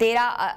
13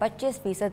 25%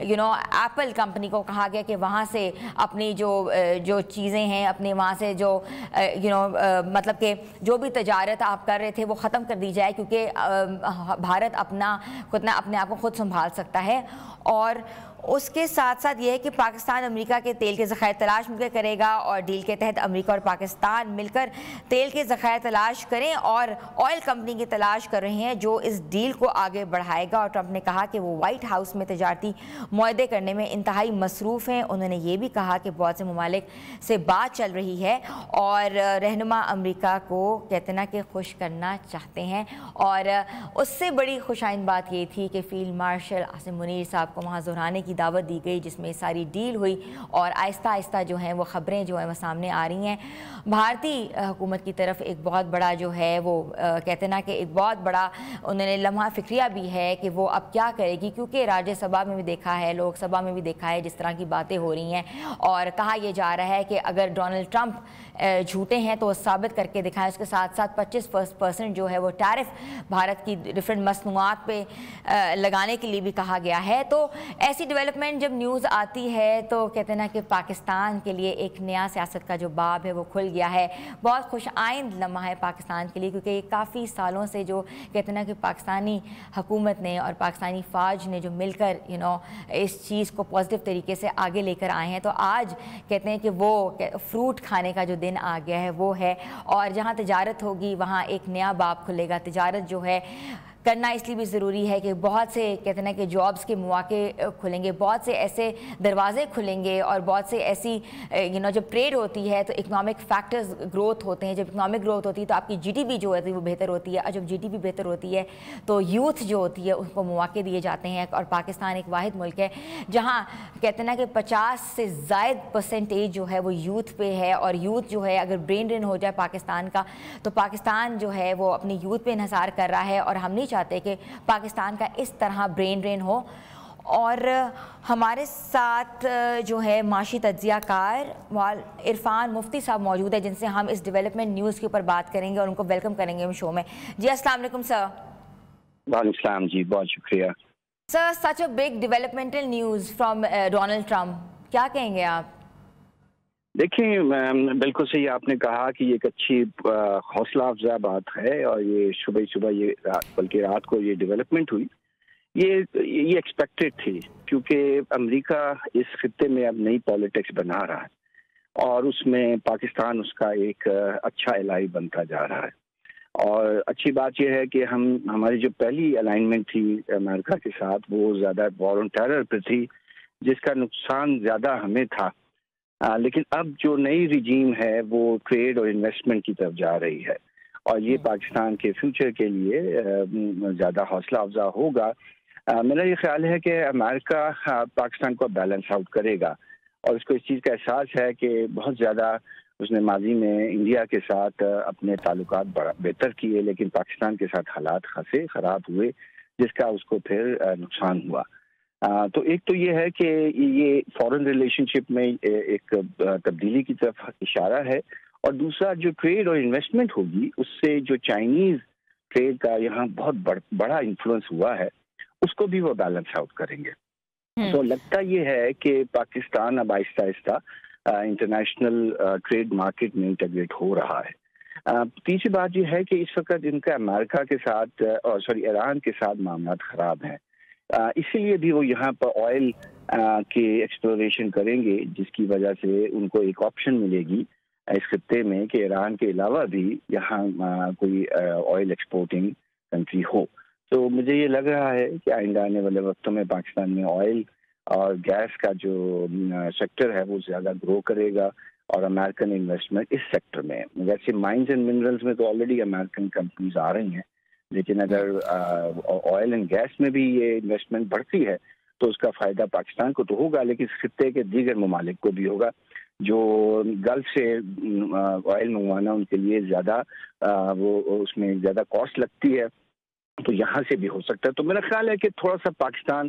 apple company کو کہا گیا کہ وہاں سے اپنی جو چیزیں ہیں، اپنے وہاں سے جو مطلب کہ جو بھی تجارت آپ کر رہے تھے وہ ختم کر دی جائے، کیونکہ بھارت اپنے آپ کو خود سنبھال سکتا ہے۔ اور اس کے ساتھ ساتھ یہ ہے کہ پاکستان امریکہ کے تیل کے ذخائر تلاش مل کر کرے گا، اور ڈیل کے تحت امریکہ اور پاکستان مل کر تیل کے ذخائر تلاش کریں، اور آئل کمپنی کی تلاش کر رہے ہیں جو اس ڈیل کو آگے بڑھائے گا۔ اور ٹرمپ نے کہا کہ وہ وائٹ ہاؤس میں تجارتی معاہدے کرنے میں انتہائی مصروف ہیں۔ انہوں نے یہ بھی کہا کہ بہت سے ممالک سے بات چل رہی ہے، اور رہنما امریکہ کو کہتے ہیں کہ خوش کرنا چاہتے ہیں۔ اور اس سے بڑی خوشائند بات یہ تھی کہ فیلڈ مارشل عاصم منیر صاحب کو وہاں زہرانے کی دعوت دی گئی، جس میں ساری ڈیل ہوئی، اور آہستہ آہستہ جو ہیں وہ خبریں جو ہیں وہ سامنے آ رہی ہیں۔ بھارتی حکومت کی طرف ایک بہت بڑا جو ہے وہ کہتے ہیں کہ ایک بہت بڑا انہوں نے لمحہ فکریہ بھی ہے کہ وہ اب کیا کرے گی، کیونکہ راجیہ سبھا میں بھی دیکھا ہے، لوک سبھا میں بھی دیکھا ہے جس طرح کی باتیں ہو رہی ہیں، اور کہا یہ جا رہا ہے کہ اگر ڈونلڈ ٹرمپ جھوٹے ہیں تو وہ ثابت کر کے دکھائیں۔ اس کے ساتھ ساتھ 25% جو ہے وہ ٹیرف بھارت کی ڈفرینٹ مصنوعات پہ لگانے کے لیے بھی کہا گیا ہے۔ تو ایسی ڈیولپمنٹ جب نیوز آتی ہے تو کہتے ہیں کہ پاکستان کے لیے ایک نیا سیاست کا جو باب ہے وہ کھل گیا ہے۔ بہت خوش آئند لمحہ ہے پاکستان کے لیے، کیونکہ یہ کافی سالوں سے جو کہتے ہیں کہ پاکستانی حکومت نے اور پاکستانی فوج نے جو مل کر اس چیز کو پازیٹیو طریقے سے آگے لے کر آئے ہیں، تو آج کہتے ہیں کہ وہ فروٹ کھانے کا جو دن آ گیا ہے وہ ہے، اور جہاں تجارت ہوگی وہاں ایک نیا باب کھلے گا۔ تجارت جو ہے کرنا اس لیے بھی ضروری ہے کہ بہت سے کہتے ہیں کہ جابز کے مواقع کھلیں گے، بہت سے ایسے دروازے کھلیں گے، اور بہت سے ایسی جب ٹریڈ ہوتی ہے تو اکنامک فیکٹرز گروتھ ہوتے ہیں۔ جب اکنامک گروتھ ہوتی ہے تو آپ کی جی ڈی پی جو ہے وہ بہتر ہوتی ہے، اور جب جی ڈی پی بہتر ہوتی ہے تو یوتھ جو ہوتی ہے ان کو مواقع دیے جاتے ہیں۔ اور پاکستان ایک واحد ملک ہے جہاں کہتے ہیں کہ 50 سے زائد % جو ہے وہ یوتھ پہ ہے، اور یوتھ جو ہے اگر برین ڈرین ہو جائے پاکستان کا تو پاکستان جو ہے وہ اپنی یوتھ پہ انحصار کر رہا ہے، اور ہم نہیں چاہتے کہ پاکستان کا اس طرح برین ڈرین ہو۔ اور ہمارے ساتھ جو ہے معاشی تجزیہ کار عرفان مفتی صاحب موجود ہے، جن سے ہم اس ڈیولپمنٹ نیوز کے اوپر بات کریں گے اور ان کو ویلکم کریں گے شو میں۔ جی السلام علیکم سر۔ وعلیکم السلام جی، بہت شکریہ sir. Such a big developmental news from Donald Trump, کیا کہیں گے آپ؟ دیکھیں، بالکل صحیح آپ نے کہا کہ یہ ایک اچھی حوصلہ افزا بات ہے، اور یہ صبح یہ بلکہ رات کو یہ ڈیولپمنٹ ہوئی، یہ ایکسپیکٹڈ تھی، کیونکہ امریکہ اس خطے میں اب نئی پالیٹکس بنا رہا ہے، اور اس میں پاکستان اس کا ایک اچھا الائی بنتا جا رہا ہے۔ اور اچھی بات یہ ہے کہ ہماری جو پہلی الائنمنٹ تھی امریکہ کے ساتھ وہ زیادہ وار آن ٹیرر پہ تھی، جس کا نقصان زیادہ ہمیں تھا، لیکن اب جو نئی رجیم ہے وہ ٹریڈ اور انویسٹمنٹ کی طرف جا رہی ہے، اور یہ پاکستان کے فیوچر کے لیے زیادہ حوصلہ افزا ہوگا۔ میرا یہ خیال ہے کہ امریکہ پاکستان کو بیلنس آؤٹ کرے گا، اور اس کو اس چیز کا احساس ہے کہ بہت زیادہ اس نے ماضی میں انڈیا کے ساتھ اپنے تعلقات بہتر کیے، لیکن پاکستان کے ساتھ حالات خاصے خراب ہوئے، جس کا اس کو پھر نقصان ہوا۔ تو ایک تو یہ ہے کہ یہ فورن ریلیشن شپ میں ایک تبدیلی کی طرف اشارہ ہے، اور دوسرا جو ٹریڈ اور انویسٹمنٹ ہوگی اس سے جو چائنیز ٹریڈ کا یہاں بہت بڑا انفلوئنس ہوا ہے اس کو بھی وہ بیلنس آؤٹ کریں گے۔ تو لگتا یہ ہے کہ پاکستان اب آہستہ آہستہ انٹرنیشنل ٹریڈ مارکیٹ میں انٹیگریٹ ہو رہا ہے۔ تیسری بات یہ ہے کہ اس وقت ان کا امریکہ کے ساتھ ایران کے ساتھ معاملات خراب ہیں، اسی لیے بھی وہ یہاں پر آئل کے ایکسپلوریشن کریں گے، جس کی وجہ سے ان کو ایک آپشن ملے گی اس خطے میں کہ ایران کے علاوہ بھی یہاں کوئی آئل ایکسپورٹنگ کنٹری ہو۔ تو مجھے یہ لگ رہا ہے کہ آئندہ آنے والے وقتوں میں پاکستان میں آئل اور گیس کا جو سیکٹر ہے وہ زیادہ گرو کرے گا، اور امریکن انویسٹمنٹ اس سیکٹر میں، ویسے مائنز اینڈ منرلز میں تو آلریڈی امریکن کمپنیز آ رہی ہیں، لیکن اگر آئل اینڈ گیس میں بھی یہ انویسٹمنٹ بڑھتی ہے تو اس کا فائدہ پاکستان کو تو ہوگا، لیکن اس خطے کے دیگر ممالک کو بھی ہوگا جو گلف سے آئل منگوانا ان کے لیے زیادہ وہ اس میں زیادہ کاسٹ لگتی ہے، تو یہاں سے بھی ہو سکتا ہے۔ تو میرا خیال ہے کہ تھوڑا سا پاکستان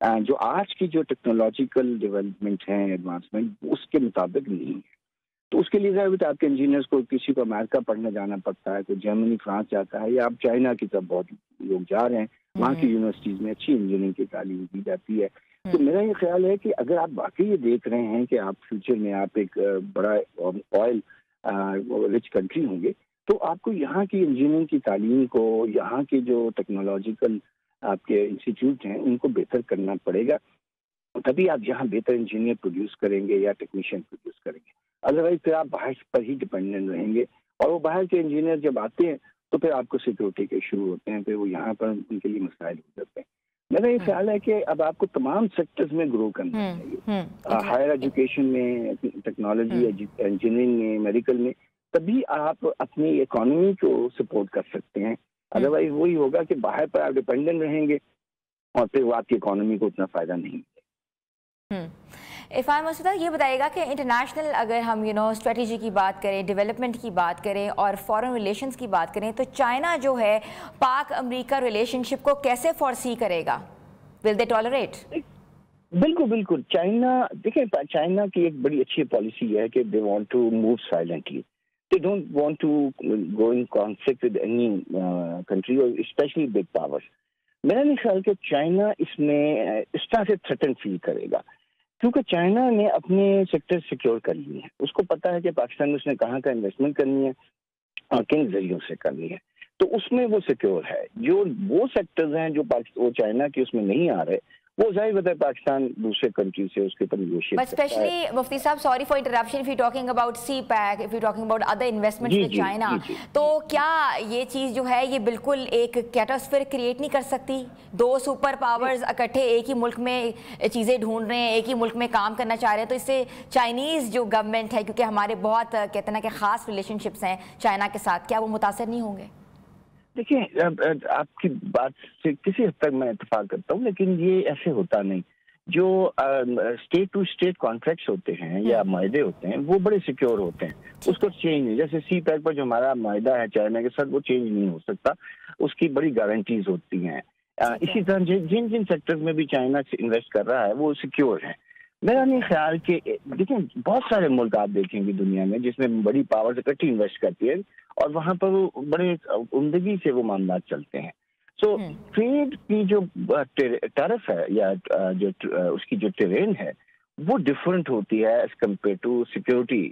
جو آج کی جو ٹیکنالوجیکل ڈیولپمنٹ ہیں، ایڈوانسمنٹ، اس کے مطابق نہیں ہے. تو اس کے لیے ضرور آپ کے انجینئرس کو کسی کو امریکہ پڑھنے جانا پڑتا ہے، کوئی جرمنی، فرانس جاتا ہے، یا آپ چائنا کی طرف بہت لوگ جا رہے ہیں. وہاں کی یونیورسٹیز میں اچھی انجینئرنگ کی تعلیم دی جاتی ہے. تو میرا یہ خیال ہے کہ اگر آپ واقعی یہ دیکھ رہے ہیں کہ آپ فیوچر میں آپ ایک بڑا آئل رچ کنٹری ہوں گے، تو آپ کو یہاں کی انجینئرنگ کی تعلیم کو، یہاں کے جو ٹیکنالوجیکل آپ کے انسٹیٹیوٹ ہیں، ان کو بہتر کرنا پڑے گا. تبھی آپ یہاں بہتر انجینئر پروڈیوس کریں گے یا ٹیکنیشین پروڈیوس کریں گے. ادروائز پھر آپ باہر پر ہی ڈپینڈنٹ رہیں گے، اور وہ باہر کے انجینئر جب آتے ہیں تو پھر آپ کو سیکورٹی کے شروع ہوتے ہیں، پھر وہ یہاں پر ان کے لیے مسائل ہو جاتے ہیں. میرا یہ خیال ہے کہ اب آپ کو تمام سیکٹرز میں گرو کرنا چاہیے، ہائر ایجوکیشن میں، ٹیکنالوجی، انجینئرنگ میں، میڈیکل میں. تبھی آپ اپنی اکانومی کو سپورٹ کر سکتے ہیں. ادروائز وہی ہوگا کہ باہر پر آپ ڈپینڈنٹ رہیں گے اور پھر وہ آپ کی اکانومی کو اتنا فائدہ نہیں ملے. عرفان مسعودہ، یہ بتائیے گا کہ انٹرنیشنل اگر ہم اسٹریٹجی کی بات کریں، ڈیولپمنٹ کی بات کریں اور فارن ریلیشنز کی بات کریں، تو چائنا جو ہے پاک امریکہ ریلیشن شپ کو کیسے فورسی کرے گا؟ Will they tolerate? بالکل. چائنا، دیکھیں، چائنا کی ایک بڑی اچھی پالیسی ہے کہ they want to move silently. They don't want to go in conflict with any country, اور اسپیشلی بگ پاورز. میرا نہیں خیال کہ چائنا اس میں اس طرح سے تھریٹن فیل کرے گا، کیونکہ چائنا نے اپنے سیکٹر سیکیور کر لیے ہیں. اس کو پتا ہے کہ پاکستان میں اس نے کہاں کا انویسٹمنٹ کرنی ہے اور کن ذریعوں سے کرنی ہے، تو اس میں وہ سیکیور ہے. جو وہ سیکٹرز ہیں جو وہ چائنا کے اس میں نہیں آ رہے، وہ ظاہر بتا ہے پاکستان دوسرے کنٹری سے اس کے اوپر نیگوشیٹ کرتا ہے. اسپیشلی مفتی صاحب، sorry for interruption, if you talking about CPEC, if you talking about other investments with China, تو کیا یہ چیز جو ہے یہ بالکل ایک کیٹاسفیئر کریٹ نہیں کر سکتی؟ دو سپر پاورز اکٹھے ایک ہی ملک میں چیزیں ڈھونڈ رہے ہیں، ایک ہی ملک میں کام کرنا چاہ رہے ہیں، تو اس سے چائنیز جو گورنمنٹ ہے، کیونکہ ہمارے بہت کہتے ہیں نا کہ خاص ریلیشن شپس ہیں چائنا کے ساتھ، کیا وہ متاثر نہیں ہوں گے؟ دیکھیں، آپ کی بات سے کسی حد تک میں اتفاق کرتا ہوں، لیکن یہ ایسے ہوتا نہیں. جو اسٹیٹ ٹو اسٹیٹ کانٹریکٹس ہوتے ہیں یا معاہدے ہوتے ہیں، وہ بڑے سیکیور ہوتے ہیں، اس کو چینج نہیں. جیسے سی پیک پر جو ہمارا معاہدہ ہے چائنا کے ساتھ، وہ چینج نہیں ہو سکتا، اس کی بڑی گارنٹیز ہوتی ہیں. اسی طرح جن سیکٹر میں بھی چائنا انویسٹ کر رہا ہے وہ سیکیور ہے. میرا نہیں خیال کہ، دیکھیں، بہت سارے ملک آپ دیکھیں گے دنیا میں جس میں بڑی پاور اکٹھی انویسٹ کرتی ہے، اور وہاں پر وہ بڑے عمدگی سے وہ معاملات چلتے ہیں. سو ٹریڈ کی جو ٹیرف ہے یا جو اس کی جو ٹرین ہے، وہ ڈفرینٹ ہوتی ہے as compare to security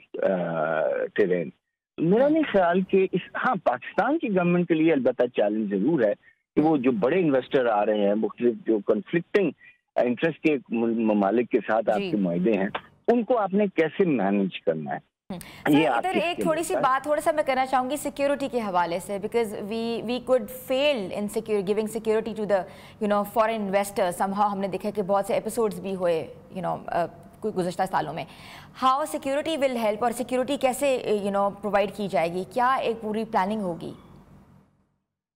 train. میرا نہیں خیال کہ ہاں، پاکستان کی گورنمنٹ کے لیے البتہ چیلنج ضرور ہے کہ وہ جو بڑے انویسٹر آ رہے ہیں، مختلف جو کنفلکٹنگ انٹرسٹ کے ممالک کے ساتھ آپ کے معاہدے ہیں، ان کو آپ نے کیسے مینیج کرنا ہے. ادھر ایک تھوڑی سی بات تھوڑا سا میں کرنا چاہوں گی سیکیورٹی کے حوالے سے، because we could fail in giving security to the foreign investor. Somehow ہم نے دیکھا کہ بہت سے ایپیسوڈز بھی ہوئے گزشتہ سالوں میں. ہاؤ سیکیورٹی ول ہیلپ، اور سیکیورٹی کیسے پرووائڈ کی جائے گی؟ کیا ایک پوری پلاننگ ہوگی؟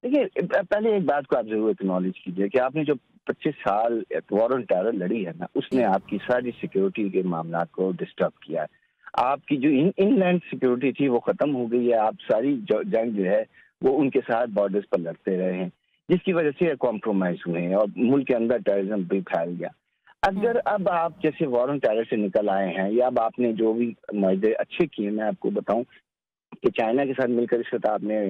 دیکھیے، پہلے ایک بات کو آپ ضرور اکنالج کیجیے کہ آپ نے جو 25 سال وار آن ٹیرر لڑی ہے نا، اس نے آپ کی ساری سیکیورٹی کے معاملات کو ڈسٹرب کیا ہے. آپ کی جو ان لینڈ سیکیورٹی تھی وہ ختم ہو گئی ہے. آپ ساری جنگ جو ہے وہ ان کے ساتھ بارڈرز پر لڑتے رہے ہیں، جس کی وجہ سے کمپرومائز ہوئے ہیں اور ملک کے اندر ٹیررزم بھی پھیل گیا. اگر اب آپ جیسے وار آن ٹیرر سے نکل آئے ہیں، یا اب آپ نے جو بھی معاہدے اچھے کیے، میں آپ کو بتاؤں کہ چائنا کے ساتھ مل کر اس وقت آپ نے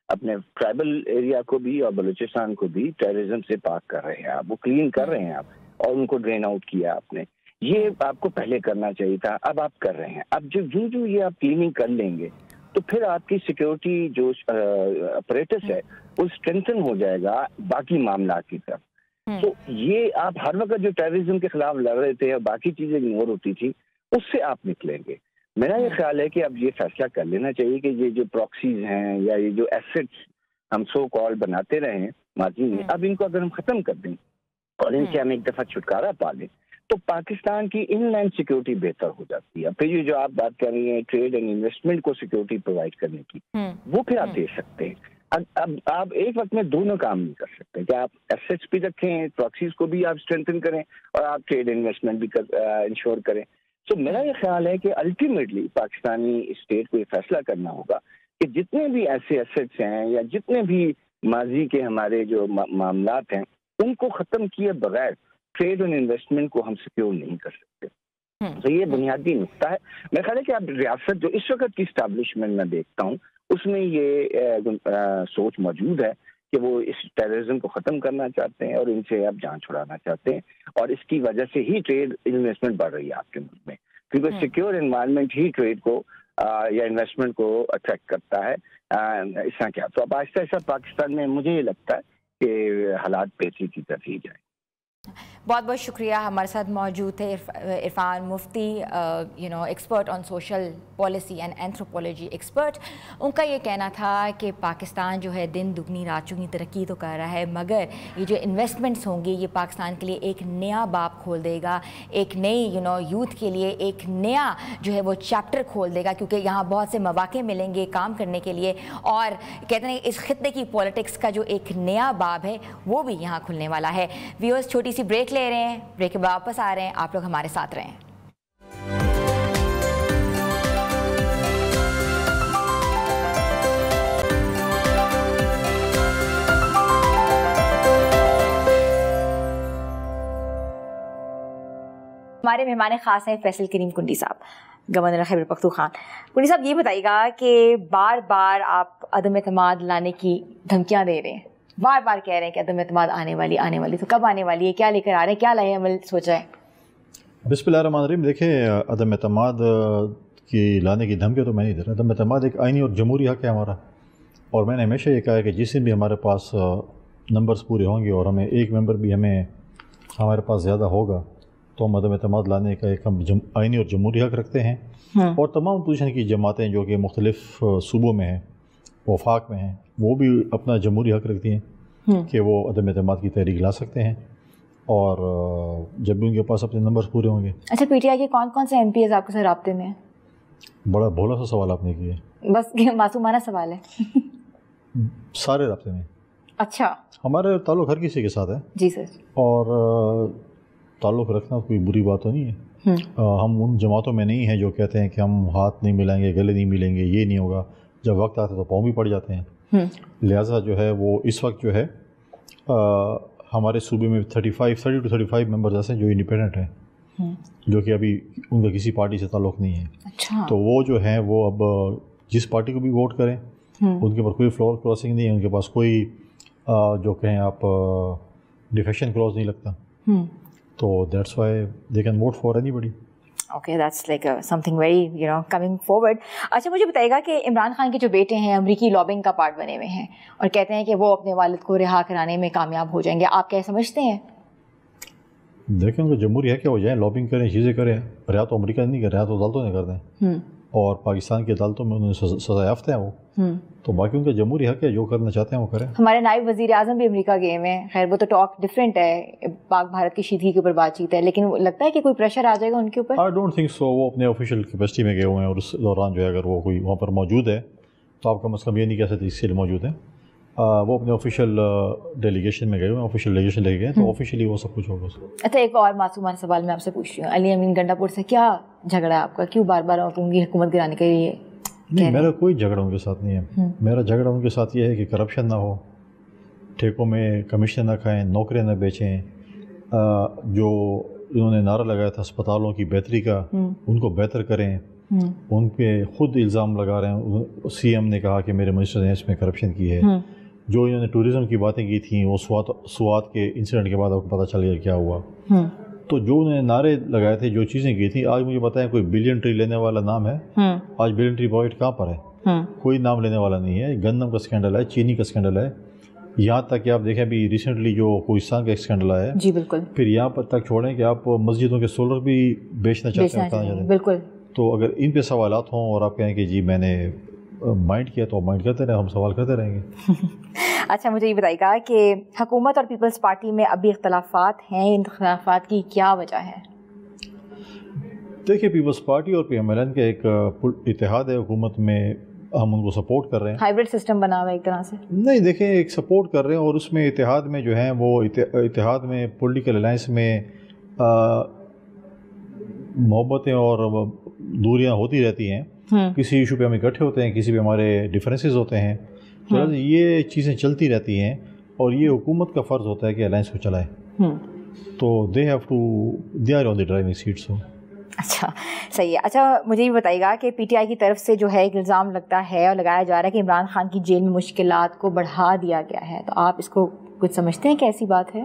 اپنے ٹرائبل ایریا کو بھی اور بلوچستان کو بھی ٹیررزم سے پاک کر رہے ہیں، آپ وہ کلین کر رہے ہیں آپ، اور ان کو ڈرین آؤٹ کیا آپ نے. یہ آپ کو پہلے کرنا چاہیے تھا، اب آپ کر رہے ہیں. اب جو یہ آپ کلیننگ کر لیں گے تو پھر آپ کی سیکیورٹی جو اپریٹس ہے وہ اسٹرینتھن ہو جائے گا باقی معاملات کی طرف. تو یہ آپ ہر وقت جو ٹیررزم کے خلاف لڑ رہے تھے اور باقی چیزیں اگنور ہوتی تھی، اس سے آپ نکلیں گے. میرا یہ خیال ہے کہ اب یہ فیصلہ کر لینا چاہیے کہ یہ جو پراکسیز ہیں یا یہ جو ایسٹس ہم سو کال بناتے رہے ہیں ماضی میں، اب ان کو اگر ہم ختم کر دیں اور ان سے ہم ایک دفعہ چھٹکارا پا لیں تو پاکستان کی ان لینڈ سیکیورٹی بہتر ہو جاتی ہے. پھر یہ جو آپ بات کر رہی ہیں ٹریڈ اینڈ انویسٹمنٹ کو سیکیورٹی پرووائڈ کرنے کی، وہ پھر آپ دے سکتے ہیں. اب آپ ایک وقت میں دونوں کام نہیں کر سکتے کہ آپ ایسٹس بھی رکھیں، پراکسیز کو بھی آپ اسٹرینتھن کریں، اور آپ ٹریڈ انویسٹمنٹ بھی انشور کریں. تو میرا یہ خیال ہے کہ الٹیمیٹلی پاکستانی اسٹیٹ کو یہ فیصلہ کرنا ہوگا کہ جتنے بھی ایسے ایسٹس ہیں یا جتنے بھی ماضی کے ہمارے جو معاملات ہیں، ان کو ختم کیے بغیر ٹریڈ اور انویسٹمنٹ کو ہم سیکیور نہیں کر سکتے. تو یہ بنیادی نقطہ ہے. میرا خیال ہے کہ اب ریاست جو اس وقت کی اسٹیبلشمنٹ میں دیکھتا ہوں اس میں یہ سوچ موجود ہے کہ وہ اس ٹیررزم کو ختم کرنا چاہتے ہیں اور ان سے اب جان چھڑانا چاہتے ہیں, اور اس کی وجہ سے ہی ٹریڈ انویسٹمنٹ بڑھ رہی ہے آپ کے ملک میں, کیونکہ سیکیور انوائرمنٹ ہی ٹریڈ کو یا انویسٹمنٹ کو اٹریکٹ کرتا ہے. اس طرح کیا تو اب آہستہ آہستہ پاکستان میں مجھے یہ لگتا ہے کہ حالات پیچیدگی کی طرف ہی جائیں. بہت بہت شکریہ. ہمارے ساتھ موجود تھے Irfan Mufti, expert on social policy and anthropology expert. ان کا یہ کہنا تھا کہ پاکستان جو ہے دن دگنی رات چگنی ترقی تو کر رہا ہے, مگر یہ جو انویسٹمنٹس ہوں گی یہ پاکستان کے لیے ایک نیا باب کھول دے گا, ایک نئی یوتھ کے لیے ایک نیا جو ہے وہ چیپٹر کھول دے گا, کیونکہ یہاں بہت سے مواقع ملیں گے کام کرنے کے لیے. اور کہتے ہیں اس خطے کی پولیٹکس کا جو ایک نیا باب ہے وہ بھی یہاں کھلنے والا ہے. ویورز چھوٹی سی بریک لے رہے ہیں, بریک کے بعد واپس آ رہے ہیں, آپ لوگ ہمارے ساتھ رہیں. ہمارے مہمان خاص ہیں فیصل کریم کنڈی صاحب, گورنر خیبر پختونخوا. کنڈی صاحب یہ بتائیے گا کہ بار بار آپ عدم اعتماد لانے کی دھمکیاں دے رہے ہیں, بار بار کہہ رہے ہیں کہ عدم اعتماد آنے والی, تو کب آنے والی ہے, کیا لے کر آ رہے ہیں, کیا لائے عمل سوچ رہے ہیں؟ بسم اللہ الرحمن الرحیم. دیکھیں, عدم اعتماد کی لانے کی دھمکی تو میں نہیں دے رہا. عدم اعتماد ایک آئینی اور جمہوری حق ہے ہمارا, اور میں نے ہمیشہ یہ کہا ہے کہ جس دن بھی ہمارے پاس نمبرز پورے ہوں گے اور ہمیں ایک ممبر بھی ہمارے پاس زیادہ ہوگا تو ہم عدم اعتماد لانے کا ایک ہم آئینی اور جمہوری حق رکھتے ہیں. اور تمام اپوزیشن کی جماعتیں جو کہ مختلف صوبوں میں ہیں, وفاق میں ہیں, وہ بھی اپنا جمہوری حق رکھتی ہیں کہ وہ عدم اعتماد کی تحریک لا سکتے ہیں, اور جب بھی ان کے پاس اپنے نمبرز پورے ہوں گے. اچھا, پی ٹی آئی کے کون کون سے ایم پی ایز آپ کے ساتھ رابطے میں ہیں؟ بڑا بھولا سا سوال آپ نے کیا, بس معصومانہ سوال ہے. سارے رابطے میں. اچھا, ہمارے تعلق ہر کسی کے ساتھ ہے. جی سر. اور تعلق رکھنا کوئی بری بات تو نہیں ہے. ہم ان جماعتوں میں نہیں ہیں جو کہتے ہیں کہ ہم ہاتھ نہیں ملائیں گے, گلے نہیں ملیں گے, یہ نہیں ہوگا. جب وقت آتا ہے تو پاؤں بھی پڑ جاتے ہیں. لہٰذا جو ہے وہ اس وقت جو ہے ہمارے صوبے میں 30 to 35 ممبرز ایسے ہیں جو انڈیپینڈنٹ ہیں, جو کہ ابھی ان کا کسی پارٹی سے تعلق نہیں ہے. اچھا. تو وہ جو ہیں وہ اب جس پارٹی کو بھی ووٹ کریں ان کے اوپر کوئی فلور کراسنگ نہیں ہے, ان کے پاس کوئی جو کہیں آپ ڈیفیکشن کلوز نہیں لگتا. تو that's why they can vote for anybody. Okay, that's like something very coming forward. اچھا, مجھے بتائیے گا کہ عمران خان کے جو بیٹے ہیں امریکی لابنگ کا پارٹ بنے ہوئے ہیں اور کہتے ہیں کہ وہ اپنے والد کو رہا کرانے میں کامیاب ہو جائیں گے, آپ کیا سمجھتے ہیں؟ دیکھیں ان کو جمہوری ہے کہ ہو جائیں, لابنگ کریں, چیزیں کریں. رہا تو امریکہ نہیں کر رہا, تو عدالتوں نے کر دیں, اور پاکستان کی عدالتوں میں انہوں نے سزا یافتہ ہیں وہ, تو باقی ان کا جمہوری حق ہے, جو کرنا چاہتے ہیں وہ کریں. ہمارے نائب وزیر اعظم بھی امریکہ گئے ہوئے ہیں. خیر وہ تو ٹاک ڈفرینٹ ہے, پاک بھارت کی شیدگی کے اوپر بات چیت ہے, لیکن لگتا ہے کہ کوئی پریشر آ جائے گا ان کے اوپر. I don't think so. وہ اپنے آفیشیل کیپیسٹی میں گئے ہوئے ہیں, اور اس دوران جو ہے اگر وہ کوئی وہاں پر موجود ہے تو آپ کم از کم یہ نہیں کہہ سکتے اس سے موجود ہیں. وہ اپنے آفیشیل ڈیلیگیشن میں گئے ہوئے ہیں, آفیشیل ڈیلیگیشن لے کے گئے, تو آفیشیلی وہ سب کچھ ہوگا. اچھا, ایک اور معصومانہ سوال میں آپ سے پوچھ رہی ہوں, علی امین گنڈا پور سے کیا جھگڑا ہے آپ کا, کیوں بار بار آپ ان کی حکومت گرانے کے لیے؟ نہیں, میرا کوئی جھگڑا ان کے ساتھ نہیں ہے. میرا جھگڑا ان کے ساتھ یہ ہے کہ کرپشن نہ ہو, ٹھیکوں میں کمیشن نہ کھائیں, نوکریاں نہ بیچیں. جو انہوں نے نعرہ لگایا تھا اسپتالوں کی بہتری کا, ان کو بہتر کریں. ان پہ خود الزام لگا رہے ہیں. سی ایم نے کہا کہ میرے منسٹر نے اس میں کرپشن کی ہے. جو انہوں نے ٹوریزم کی باتیں کی تھیں, وہ سوات کے انسیڈنٹ کے بعد آپ کو پتہ چل گیا کیا ہوا. تو جو انہوں نے نعرے لگائے تھے, جو چیزیں کی تھیں, آج مجھے بتائیں کوئی بلین ٹری لینے والا نام ہے؟ آج بلین ٹری پروجیکٹ کہاں پر ہے؟ کوئی نام لینے والا نہیں ہے. گندم کا اسکینڈل ہے, چینی کا اسکینڈل ہے, یہاں تک کہ آپ دیکھیں ابھی ریسنٹلی جو کوہستان کا اسکینڈل آیا ہے. جی بالکل. پھر یہاں پر تک چھوڑیں کہ آپ مسجدوں کے سولر بھی بیچنا چاہتے ہیں. بالکل. تو اگر ان پہ سوالات ہوں اور آپ کہیں کہ جی میں نے مائنڈ کیا, تو مائنڈ کرتے رہیں, ہم سوال کرتے رہیں گے. اچھا, مجھے یہ بتائیے گا کہ حکومت اور پیپلز پارٹی میں ابھی اختلافات ہیں, ان اختلافات کی کیا وجہ ہے؟ دیکھیے, پیپلز پارٹی اور پی ایم ایل این کا ایک اتحاد ہے حکومت میں, ہم ان کو سپورٹ کر رہے ہیں. ہائیبرڈ سسٹم بنا ہوا ہے ایک طرح سے. نہیں, دیکھیں ایک سپورٹ کر رہے ہیں, اور اس میں اتحاد میں جو ہیں وہ اتحاد میں پولیٹیکل الائنس میں محبتیں اور دوریاں ہوتی رہتی ہیں. کسی ایشو پہ ہم اکٹھے ہوتے ہیں, کسی پہ ہمارے ڈفرینسز ہوتے ہیں, تو یہ چیزیں چلتی رہتی ہیں, اور یہ حکومت کا فرض ہوتا ہے کہ الائنس کو چلائے. تو they are on the driving seat. So اچھا صحیح ہے. اچھا مجھے یہ بتائیے گا کہ پی ٹی آئی کی طرف سے جو ہے ایک الزام لگتا ہے اور لگایا جا رہا ہے کہ عمران خان کی جیل میں مشکلات کو بڑھا دیا گیا ہے, تو آپ اس کو کچھ سمجھتے ہیں کہ ایسی بات ہے؟